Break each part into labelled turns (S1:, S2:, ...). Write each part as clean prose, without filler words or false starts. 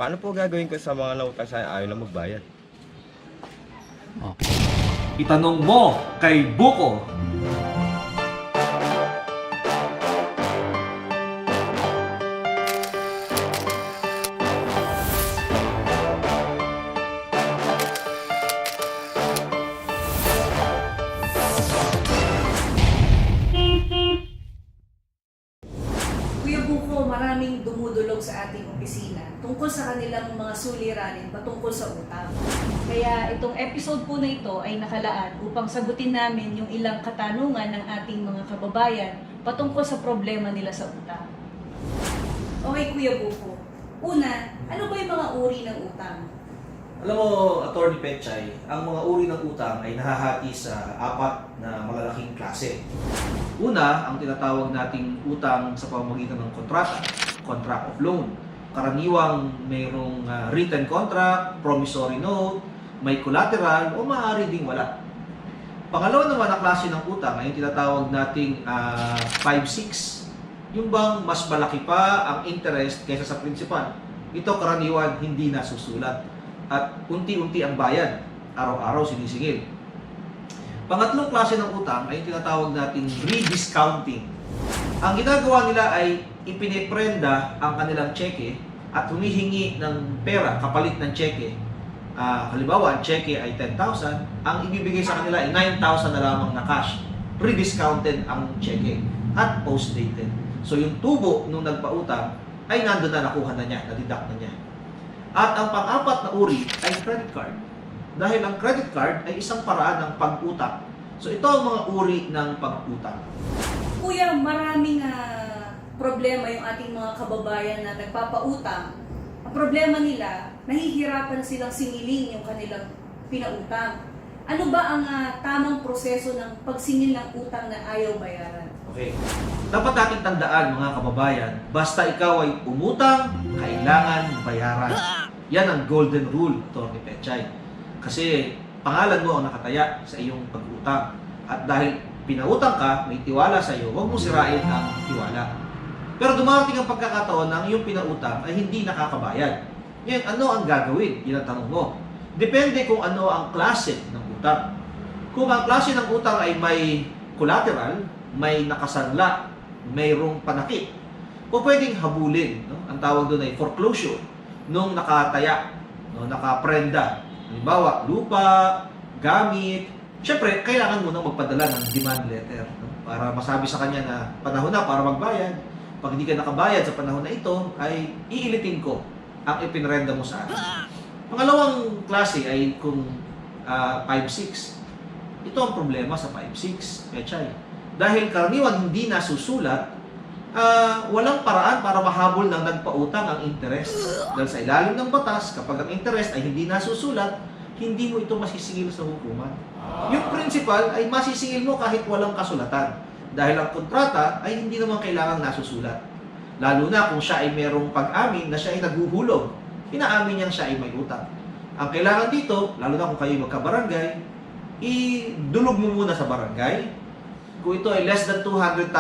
S1: Paano po gagawin ko sa mga nautang sa ayaw lang magbayad?
S2: Itanong mo kay Buko.
S3: Kuya Buko, maraming dumudulog sa ating opisina tungkol sa kanilang mga suliranin patungkol sa utang. Kaya itong episode po na ito ay nakalaan upang sagutin namin yung ilang katanungan ng ating mga kababayan patungkol sa problema nila sa utang. Okay, Kuya Buko. Una, ano ba yung mga uri ng utang?
S2: Alam mo, Attorney Pechay, ang mga uri ng utang ay nahahati sa apat na malalaking klase. Una, ang tinatawag nating utang sa pamamagitan ng kontrata, contract of loan. Karaniwang mayroong written contract, promissory note, may collateral o maaari ding wala. Pangalawa naman na klase ng utang ay yung tinatawag nating 5-6. Yung bang mas malaki pa ang interest kaysa sa principal. Ito karaniwan hindi nasusulat at unti-unti ang bayad, araw-araw sinisingil. Pangatlong klase ng utang ay tinatawag nating rediscounting. Ang ginagawa nila ay ipiniprenda ang kanilang cheque at humihingi ng pera kapalit ng cheque. Halimbawa, ang cheque ay 10,000, ang ibibigay sa kanila ay 9,000 na lamang na cash. Rediscounted ang cheque at post-dated. So yung tubo nung nagpautang ay nandun na, nakuha na niya, nadidak na niya. At ang pang-apat na uri ay credit card. Dahil ang credit card ay isang paraan ng pag-utang. So ito ang mga uri ng pag-utang.
S3: Kuya, maraming problema yung ating mga kababayan na nagpapautang. Ang problema nila, nahihirapan silang singilin yung kanilang pinautang. Ano ba ang tamang proseso ng pagsingil ng utang na ayaw bayaran?
S2: Okay. Dapat natin tandaan mga kababayan, basta ikaw ay umutang, kailangan bayaran. Yan ang golden rule, Atty. Pechay. Kasi pangalan mo ang nakataya sa iyong pag-utang. At dahil pinautang ka, may tiwala sa iyo, huwag mo sirain ang tiwala. Pero dumarating ang pagkakataon na ang iyong pinautang ay hindi nakakabayad. Ngayon, ano ang gagawin? Yan ang tanong mo. Depende kung ano ang klase ng utang. Kung ang klase ng utang ay may collateral, may nakasanla, mayroong panakip, o pwedeng habulin. No? Ang tawag doon ay foreclosure nung nakataya, no? Nakaprenda. Halimbawa, lupa, gamit. Siyempre, kailangan mo nang magpadala ng demand letter, no? Para masabi sa kanya na panahon na para magbayad. Pag hindi ka nakabayad sa panahon na ito, ay iilitin ko ang ipinrenda mo sa akin. Pangalawang klase ay kung 5-6. Ito ang problema sa 5-6, Pechay. Dahil karaniwan hindi nasusulat, walang paraan para mahabol ng nagpautang ang interest. Dahil sa ilalim ng batas, kapag ang interest ay hindi nasusulat, hindi mo ito masisingil sa hukuman. Yung principal ay masisingil mo kahit walang kasulatan. Dahil ang kontrata ay hindi naman kailangang nasusulat. Lalo na kung siya ay merong pag-amin na siya ay naghuhulog. Inaamin niyang siya ay may utang. Ang kailangan dito, lalo na kung kayo magkabarangay, idulog mo muna sa barangay. Kung ito ay less than 200,000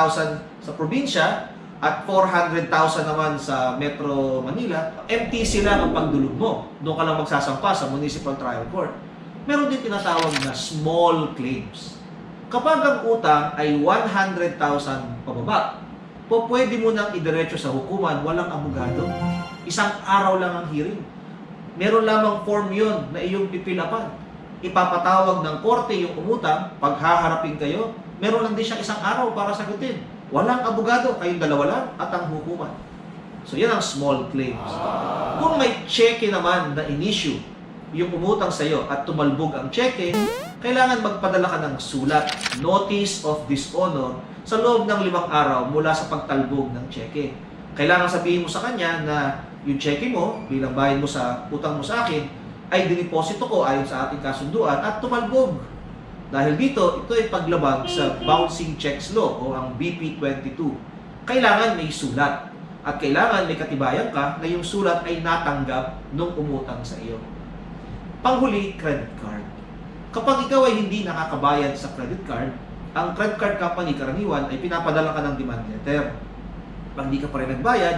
S2: sa probinsya at 400,000 naman sa Metro Manila, MTC lang ang pagdulog mo. Doon ka lang magsasampa sa Municipal Trial Court. Meron din tinatawag na small claims. Kapag ang utang ay 100,000 pababa, pwede mo nang idiretso sa hukuman, walang abogado. Isang araw lang ang hearing. Meron lamang form yun na iyong pipilapan. Ipapatawag ng korte yung umutang, paghaharapin kayo, meron lang din siyang isang araw para sagutin. Walang abogado, kayong dalawa lang at ang hukuman. So yan ang small claims. Kung may cheque naman na in-issue, yung umutang sa iyo at tumalbog ang cheque, kailangan magpadala ka ng sulat, notice of dishonor, sa loob ng 5 araw mula sa pagtalbog ng cheque. Kailangan sabihin mo sa kanya na yung cheque mo, bilang bayad mo sa utang mo sa akin, ay diniposito ko ayon sa ating kasunduan at tumalbog. Dahil dito, ito ay paglabag sa Bouncing Checks Law o ang BP22. Kailangan may sulat at kailangan may katibayan ka na yung sulat ay natanggap nung umutang sa iyo. Panghuli, credit card. Kapag ikaw ay hindi nakakabayad sa credit card, ang credit card company karaniwan ay pinapadala ka ng demand letter. Pag hindi ka pa rin nagbayad,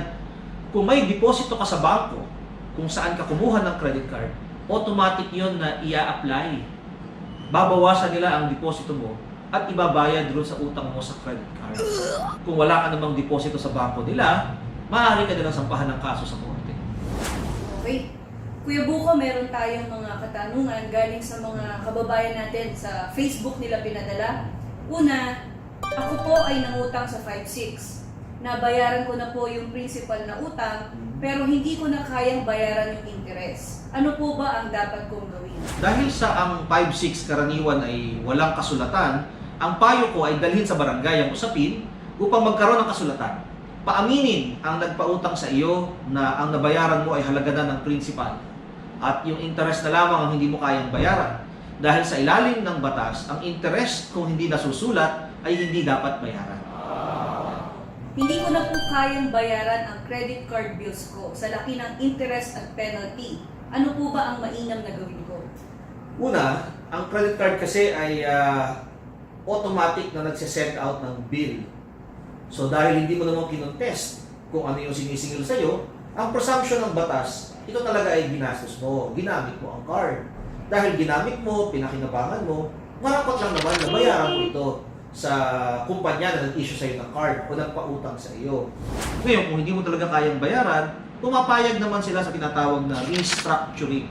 S2: kung may deposito ka sa bangko kung saan ka kumuha ng credit card, automatic yon na ia-apply. Babawasan nila ang deposito mo at ibabayad doon sa utang mo sa credit card. Kung wala ka namang deposito sa bangko nila, maaari ka nilang sampahan ng kaso sa korte.
S3: Okay. Kuya Buko, meron tayong mga katanungan galing sa mga kababayan natin sa Facebook nila pinadala. Una, ako po ay nangutang sa 5-6. Nabayaran ko na po yung principal na utang, pero hindi ko na kayang bayaran yung interest. Ano po ba ang dapat kong gawin?
S2: Dahil sa ang 5-6 karaniwan ay walang kasulatan, ang payo ko ay dalhin sa barangay ang usapin upang magkaroon ng kasulatan. Paaminin ang nagpautang sa iyo na ang nabayaran mo ay halaga na ng principal at yung interest na lamang ang hindi mo kayang bayaran. Dahil sa ilalim ng batas, ang interest kung hindi nasusulat ay hindi dapat bayaran.
S3: Hindi ko na po kayang bayaran ang credit card bills ko sa laki ng interest at penalty. Ano po ba ang mainam na gawin ko?
S2: Una, ang credit card kasi ay automatic na nagsisend out ng bill. So dahil hindi mo naman kinontest kung ano yung sinisingil sa iyo, ang presumption ng batas, ito talaga ay ginastos mo, ginamit mo ang card. Dahil ginamit mo, pinakinabangan mo, marapat lang naman na bayaran mo ito sa kumpanya na nag-issue sa iyo ng card o nagpautang sa iyo. Ngayon, kung hindi mo talaga kayang bayaran, pumapayag naman sila sa tinatawag na restructuring.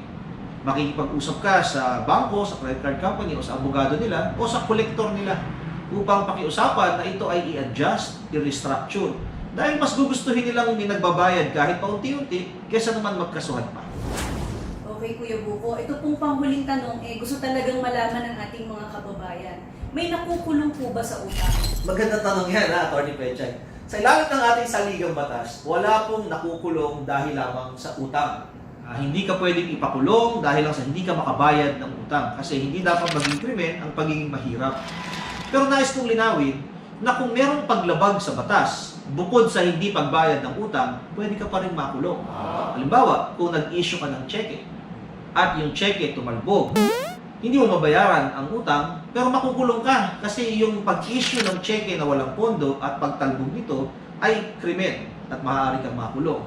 S2: Makikipag-usap ka sa bangko, sa credit card company, o sa abogado nila, o sa collector nila upang pakiusapan na ito ay i-adjust, i-restructure. Dahil mas gugustuhin nilang may nagbabayad kahit paunti-unti kaysa naman magkasuhan pa.
S3: Okay, Kuya Buko. Ito pong panghuling tanong, gusto talagang malaman ng ating mga kababayan. May nakukulong po ba sa utang?
S2: Magandang tanong yan, Atty. Pechay. Sa ilalim ng ating saligang batas, wala pong nakukulong dahil lamang sa utang. Hindi ka pwedeng ipakulong dahil lang sa hindi ka makabayad ng utang kasi hindi dapat maging krimen ang pagiging mahirap. Pero nais kong linawin na kung merong paglabag sa batas, bukod sa hindi pagbayad ng utang, pwede ka pa rin makulong. Halimbawa, kung nag-issue ka ng cheque at yung cheque tumalbog, hindi mo mabayaran ang utang, pero makukulong ka kasi yung pag-issue ng cheque na walang pondo at pagtalbog nito ay krimen at maaari kang makulong.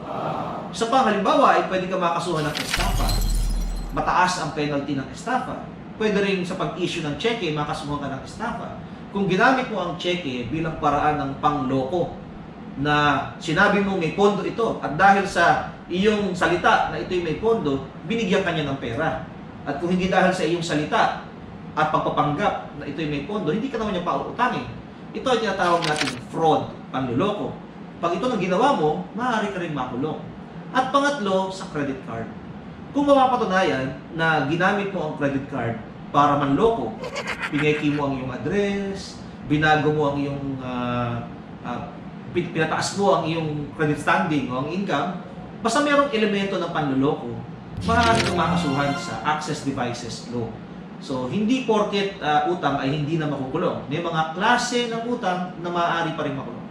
S2: Sa halimbawa ay pwede ka makasuhan ng estafa. Mataas ang penalty ng estafa. Pwede rin sa pag-issue ng cheque, makasuhan ka ng estafa. Kung ginamit mo ang cheque bilang paraan ng pangloko na sinabi mo may pondo ito at dahil sa iyong salita na ito'y may pondo, binigyan ka niya ng pera. At kung hindi dahil sa iyong salita at pagpapanggap na ito'y may pondo, hindi ka naman niya pauutangin. Ito ay tinatawag natin fraud, panluloko. Pag ito ang ginawa mo, maaari ka rin makulong. At pangatlo, sa credit card. Kung mapapatunayan na ginamit mo ang credit card para manloko, pineki mo ang iyong address, binago mo ang iyong, pinataas mo ang iyong credit standing o ang income, basta mayroong elemento ng panluloko, maaari kang makasuhan sa Access Devices Law. So, hindi porket utang ay hindi na makukulong. May mga klase ng utang na maaari pa rin makulong.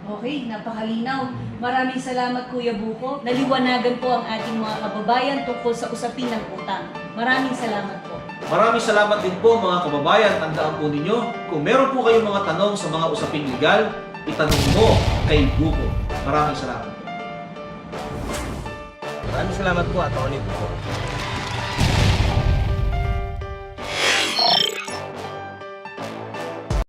S3: Okay, napakalinaw. Maraming salamat, Kuya Buko. Naliwanagan po ang ating mga kababayan tungkol sa usapin ng utang. Maraming salamat po.
S2: Maraming salamat din po mga kababayan. Tandaan po ninyo, kung meron po kayong mga tanong sa mga usaping legal, itanong mo kay Buko. Maraming salamat.
S1: Maraming salamat po, Atty. Buko.